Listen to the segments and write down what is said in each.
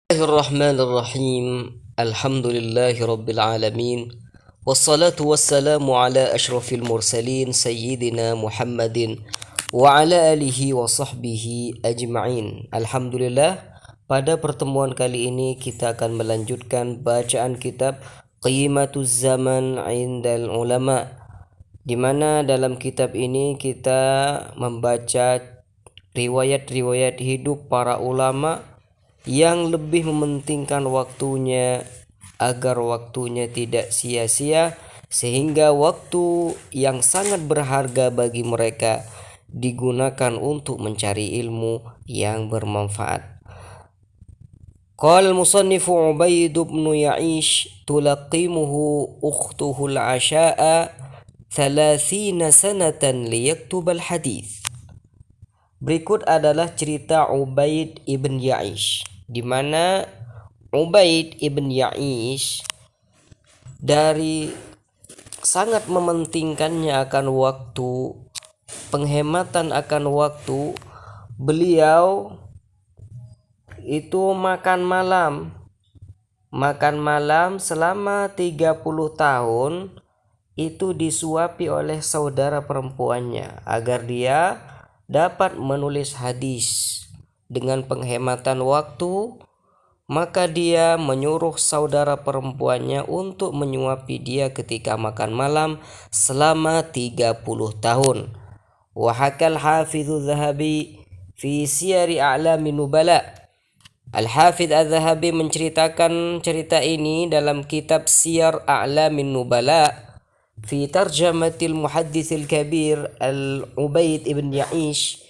Bismillahirrahmanirrahim. Alhamdulillahi rabbil alamin. Wassalatu wassalamu ala ashrafil mursalin sayyidina Muhammadin wa ala alihi wa sahbihi ajma'in. Alhamdulillah, pada pertemuan kali ini kita akan melanjutkan bacaan kitab Qimatuz Zaman Indal Ulama, di mana dalam kitab ini kita membaca riwayat-riwayat hidup para ulama yang lebih mementingkan waktunya agar waktunya tidak sia-sia, sehingga waktu yang sangat berharga bagi mereka digunakan untuk mencari ilmu yang bermanfaat. Qala al-musannifu Ubaid bin Ya'ish tulaqimuhu ukhtuhu al-asha'a 30 sanatan liyaktub al-hadith. Berikut adalah cerita Ubaid ibn Ya'ish, di mana Ubaid ibn Ya'ish dari sangat mementingkannya akan waktu, penghematan akan waktu, beliau itu makan malam selama 30 tahun itu disuapi oleh saudara perempuannya agar dia dapat menulis hadis. Dengan penghematan waktu, maka dia menyuruh saudara perempuannya untuk menyuapi dia ketika makan malam selama 30 tahun. Wa hakal Hafidz Adz-Dzahabi fi Siyari A'lamin Nubala. Al-Hafidz Adz-Dzahabi menceritakan cerita ini dalam kitab Siyar A'lamin Nubala fi tarjamatil muhadditsil kabir al-Ubaid ibn Ya'ish,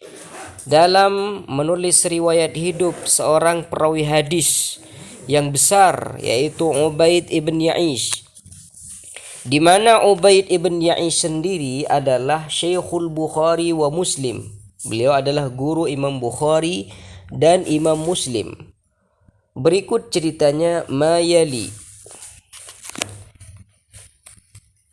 dalam menulis riwayat hidup seorang perawi hadis yang besar, yaitu Ubaid ibn Ya'ish, di mana Ubaid ibn Ya'ish sendiri adalah Syekhul Bukhari wa Muslim. Beliau adalah guru Imam Bukhari dan Imam Muslim. Berikut ceritanya mayali.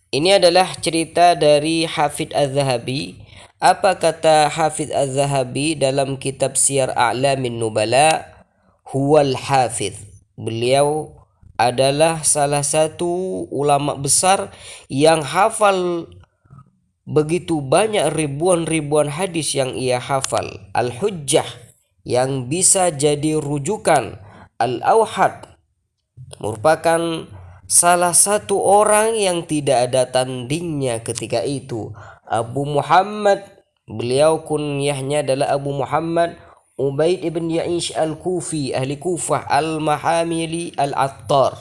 Ini adalah cerita dari Hafidz Adz-Dzahabi. Apa kata Hafidz Adz-Dzahabi dalam kitab Siyar A'lamin Nubala? Huwal Hafidz. Beliau adalah salah satu ulama besar yang hafal begitu banyak ribuan hadis yang ia hafal. Al-Hujjah, yang bisa jadi rujukan. Al-Awhad, merupakan salah satu orang yang tidak ada tandingnya ketika itu. Abu Muhammad, beliau kunyahnya adalah Abu Muhammad Ubaid ibn Ya'ish al-Kufi, ahli Kufah, al-Mahamili al-Attar.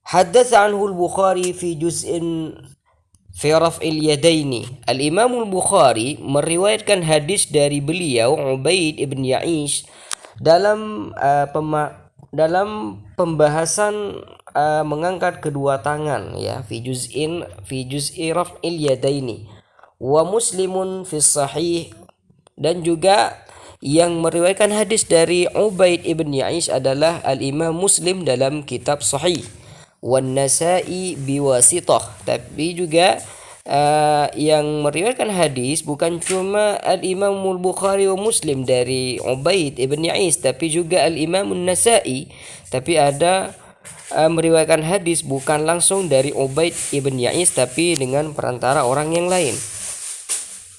Haddatsa anhu al-Bukhari fi juz'in fi raf'il yadaini. Al-Imam al-Bukhari meriwayatkan hadis dari beliau Ubaid ibn Ya'ish dalam pembahasan mengangkat kedua tangan, ya, fi juz'i raf'il yadaini, wa Muslimun fi sahih, dan juga yang meriwayatkan hadis dari Ubaid ibn Ya'ish adalah al-Imam Muslim dalam kitab Sahih, wan Nasa'i biwasithah. Tapi juga yang meriwayatkan hadis bukan cuma al-Imam al-Bukhari wa Muslim dari Ubaid ibn Ya'ish, tapi juga al-Imam an-Nasa'i. Tapi ada meriwayatkan hadis bukan langsung dari Ubaid ibn Ya'ish, tapi dengan perantara orang yang lain.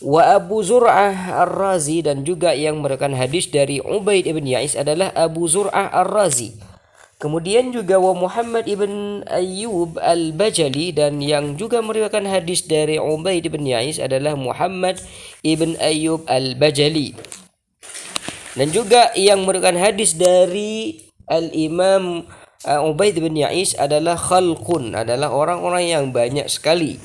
Wa Abu Zur'ah ar-Razi, dan juga yang meriwayatkan hadis dari Ubaid ibn Ya'ish adalah Abu Zur'ah ar-Razi. Kemudian juga wa Muhammad ibn Ayyub al-Bajali, dan yang juga meriwayatkan hadis dari Ubaid ibn Ya'ish adalah Muhammad ibn Ayyub al-Bajali. Dan juga yang meriwayatkan hadis dari al-Imam Ubaid ibn Ya'ish adalah khalqun, adalah orang-orang yang banyak sekali.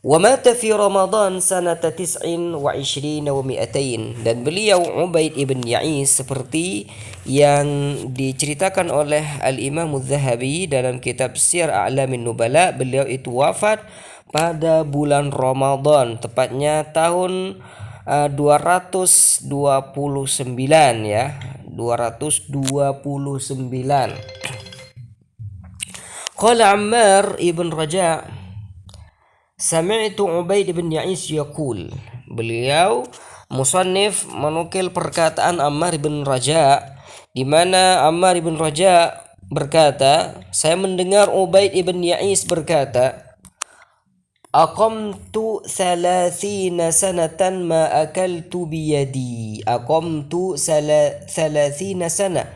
Wa mata fi Ramadan sanata 29 wa 200. Dan beliau Ubaid ibn Ya'ish, seperti yang diceritakan oleh Al-Imam Adz-Dzahabi dalam kitab Siyar A'lamin Nubala, beliau itu wafat pada bulan Ramadan, tepatnya tahun 229, ya, 229. Qala Ammar ibn Raja' Sami'tu Ubaid bin Ya'ish yaqul. Beliau musannif menukil perkataan Ammar bin Raja di mana Ammar ibn Raja berkata, saya mendengar Ubaid ibn Ya'is berkata, aqamtu 30 sanatan ma akaltu biyadi. Aqamtu 30 sana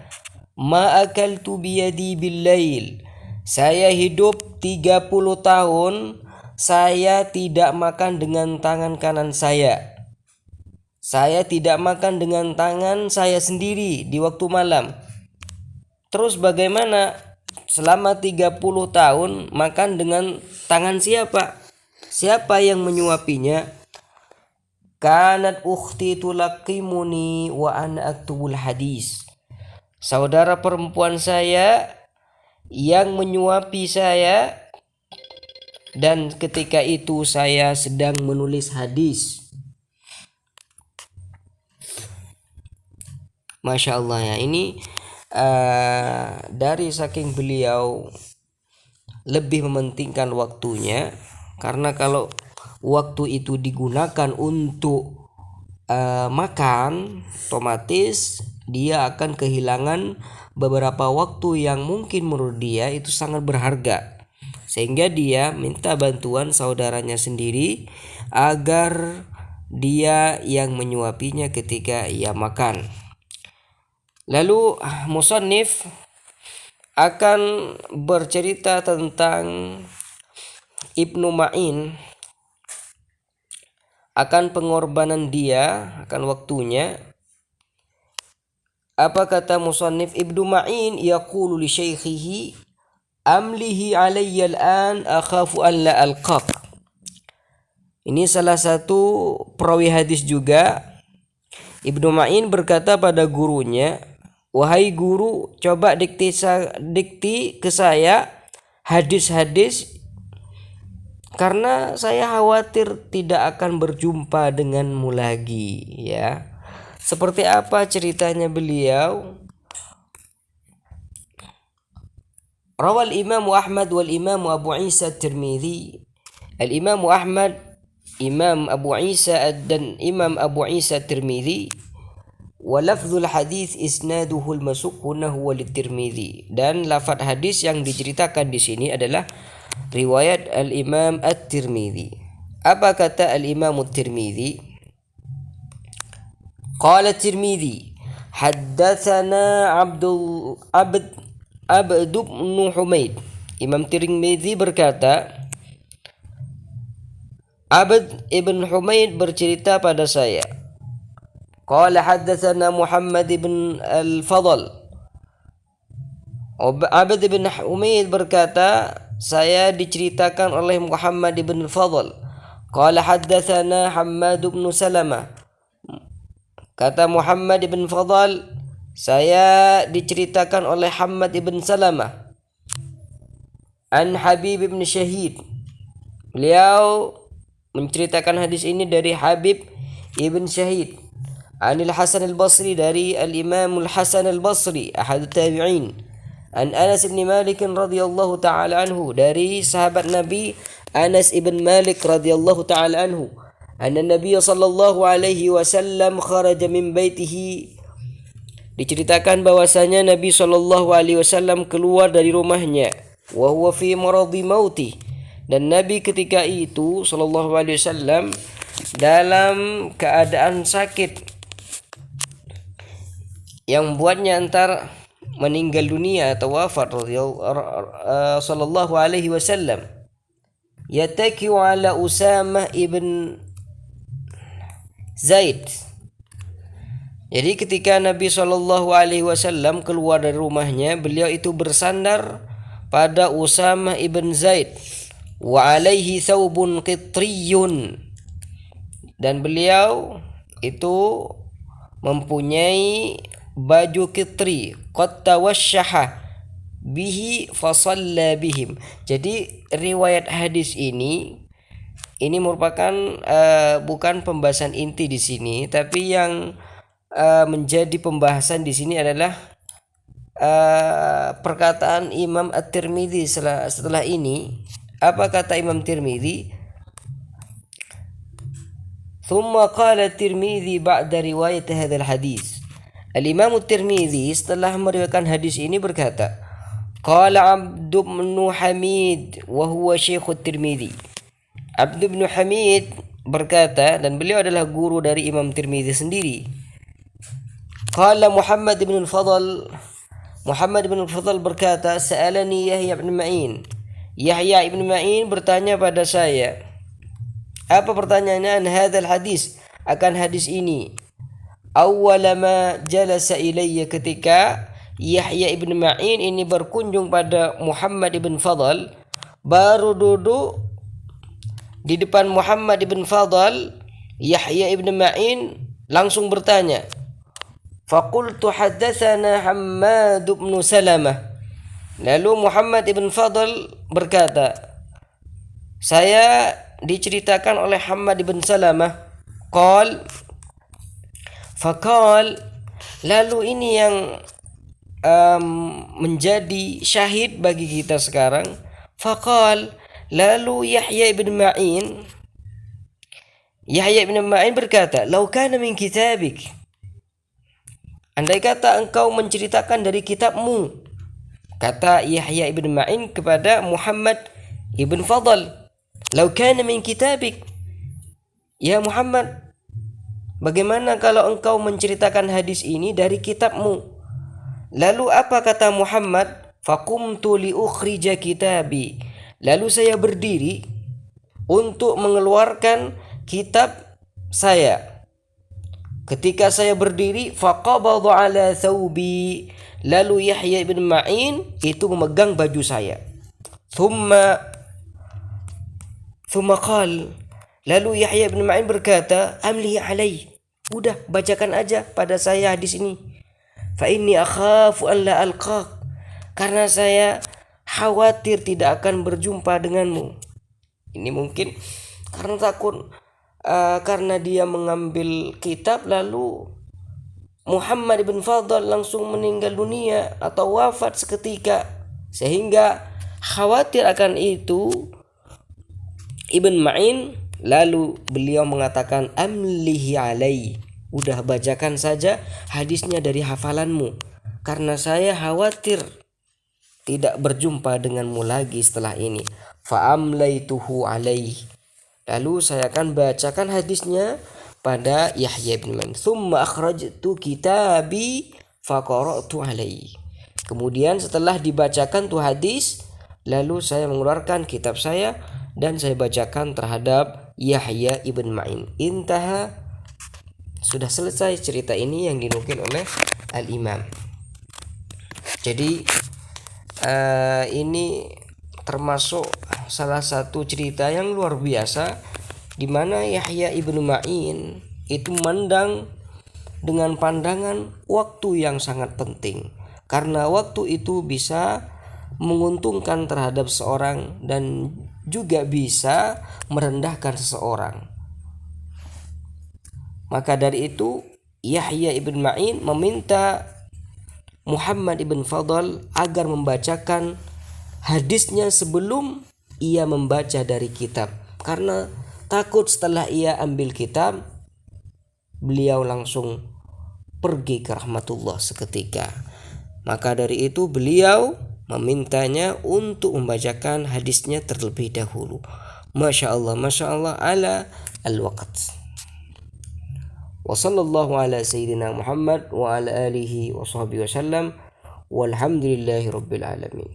ma akaltu biyadi bil lail. Saya hidup 30 tahun, saya tidak makan dengan tangan kanan saya. Saya tidak makan dengan tangan saya sendiri di waktu malam. Terus bagaimana selama 30 tahun makan dengan tangan siapa? Siapa yang menyuapinya? Kanat ukhti tulaqimuni wa ana aktubul hadis. Saudara perempuan saya yang menyuapi saya, dan ketika itu saya sedang menulis hadis. Masya Allah ya, ini dari saking beliau lebih mementingkan waktunya, karena kalau waktu itu digunakan untuk makan, otomatis dia akan kehilangan beberapa waktu yang mungkin menurut dia itu sangat berharga, sehingga dia minta bantuan saudaranya sendiri agar dia yang menyuapinya ketika ia makan. Lalu musannif akan bercerita tentang Ibnu Ma'in, akan pengorbanan dia, akan waktunya. Apa kata musannif? Ibnu Ma'in yaqulu li syaikhihi amlihi alayya al-an akhafu an la alqaq. Ini salah satu perawi hadis juga. Ibnu Ma'in berkata pada gurunya, wahai guru, coba dikti ke saya hadis-hadis, karena saya khawatir tidak akan berjumpa denganmu lagi. Ya, seperti apa ceritanya beliau? Rawal Imam Ahmad wal Imam Abu Isa Tirmidzi. Al Imam Ahmad, Imam Abu Isa dan Imam Abu Isa Tirmidzi. Wa lafzul hadis isnaduhu al-masuk huwa litirmidzi. Dan lafaz hadis yang diceritakan di sini adalah riwayat al-Imam At-Tirmidzi. Apa kata al-Imam At-Tirmidzi? Qala At-Tirmidzi haddatsana Abd ibn Humaid. Imam Tirmidzi berkata, Abd ibn Humaid bercerita pada saya. Qala haddatsana Muhammad ibn al-Fadl. Abd ibn Humaid berkata, saya diceritakan oleh Muhammad ibn al-Fadl. Qala haddatsana Hammad ibn Salamah. Kata Muhammad ibn Fadl, saya diceritakan oleh Hammad ibn Salamah. An Habib ibn Syahid. Beliau menceritakan hadis ini dari Habib ibn Syahid. Anil Hasan al-Basri, dari al-Imam al-Hasan al-Basri, ahad tabi'in. An Anas ibn Malik radhiyallahu ta'ala anhu, dari sahabat Nabi Anas ibn Malik radhiyallahu ta'ala anhu, anna Nabi sallallahu alaihi wasallam kharaja min baitihi. Diceritakan bahwasanya Nabi sallallahu alaihi wasallam keluar dari rumahnya, wa huwa fi maradi mauti, dan Nabi ketika itu sallallahu alaihi wasallam dalam keadaan sakit yang membuatnya antar meninggal dunia atau wafat sallallahu alaihi wasallam. Yataki ala Usamah ibn Zaid. Jadi ketika Nabi sallallahu alaihi wasallam keluar dari rumahnya, beliau itu bersandar pada Usamah ibn Zaid. Wa alaihi thawbun qitriyun, dan beliau itu mempunyai baju kitri, qad tawashshaha bihi fasalla bihim. Jadi riwayat hadis ini merupakan bukan pembahasan inti di sini, tapi yang menjadi pembahasan di sini adalah perkataan Imam At-Tirmidzi setelah ini. Apa kata Imam Tirmidzi? Thumma qala Tirmidzi ba'da riwayat hadzal hadis. Al-Imam Tirmidzi setelah meriwayatkan hadis ini berkata, qala Abd bin Hamid wa huwa Syekh Tirmidzi. Abd bin Hamid berkata, dan beliau adalah guru dari Imam Tirmidzi sendiri. Qala Muhammad bin Al-Fadl, Muhammad bin Al-Fadl berkata, sa'alani Yahya bin Ma'in. Yahya ibn Ma'in bertanya pada saya. Apa pertanyaannya? An hadzal hadis, akan hadis ini. Awwala ma jalasa ilayya, ketika Yahya ibn Ma'in ini berkunjung pada Muhammad ibn Fadl, baru duduk di depan Muhammad ibn Fadl, Yahya ibn Ma'in langsung bertanya. Faqultu haddatsana Hammad ibn Salamah. Lalu Muhammad ibn Fadl berkata, saya diceritakan oleh Hammad ibn Salamah. Faqal, lalu ini yang menjadi syahid bagi kita sekarang. Faqal, lalu Yahya ibn Ma'in berkata, lau kana min kitabik, andai kata engkau menceritakan dari kitabmu. Kata Yahya ibn Ma'in kepada Muhammad ibn Fadl, lau kana min kitabik, ya Muhammad, bagaimana kalau engkau menceritakan hadis ini dari kitabmu? Lalu apa kata Muhammad? Faqumtu li ukhrija kitabi. Lalu saya berdiri untuk mengeluarkan kitab saya. Ketika saya berdiri, faqabadha ala thawbi. Lalu Yahya ibn Ma'in itu memegang baju saya. Thumma qal. Lalu Yahya ibn Ma'in berkata, amli alai. Udah, bacakan aja pada saya hadis ini. Fa inni akhafu an la alqaq. Karena saya khawatir tidak akan berjumpa denganmu. Ini mungkin karena takut, karena dia mengambil kitab lalu Muhammad ibn Fadl langsung meninggal dunia atau wafat seketika, sehingga khawatir akan itu Ibn Ma'in. Lalu beliau mengatakan, amlihi alai, udah bacakan saja hadisnya dari hafalanmu, karena saya khawatir tidak berjumpa denganmu lagi setelah ini. Fa'amlaituhu alai, lalu saya akan bacakan hadisnya pada Yahya bin Ma'in. Thumma akhrajtu kitabi faqara'tu alaihi. Kemudian setelah dibacakan tuh hadis, lalu saya mengeluarkan kitab saya dan saya bacakan terhadap Yahya ibn Ma'in. Intaha, sudah selesai cerita ini yang dinukil oleh Al-Imam. Jadi ini termasuk salah satu cerita yang luar biasa, di mana Yahya ibnu Ma'in itu memandang dengan pandangan waktu yang sangat penting, karena waktu itu bisa menguntungkan terhadap seorang dan juga bisa merendahkan seseorang. Maka dari itu Yahya ibn Ma'in meminta Muhammad ibn Fadl agar membacakan hadisnya sebelum ia membaca dari kitab, karena takut setelah ia ambil kitab beliau langsung pergi ke rahmatullah seketika. Maka dari itu beliau memintanya untuk membacakan hadisnya terlebih dahulu. Masya Allah ala al-waqt. Wa sallallahu ala sayyidina Muhammad wa ala alihi wa sahbihi wa sallam. Walhamdulillahi rabbil alamin.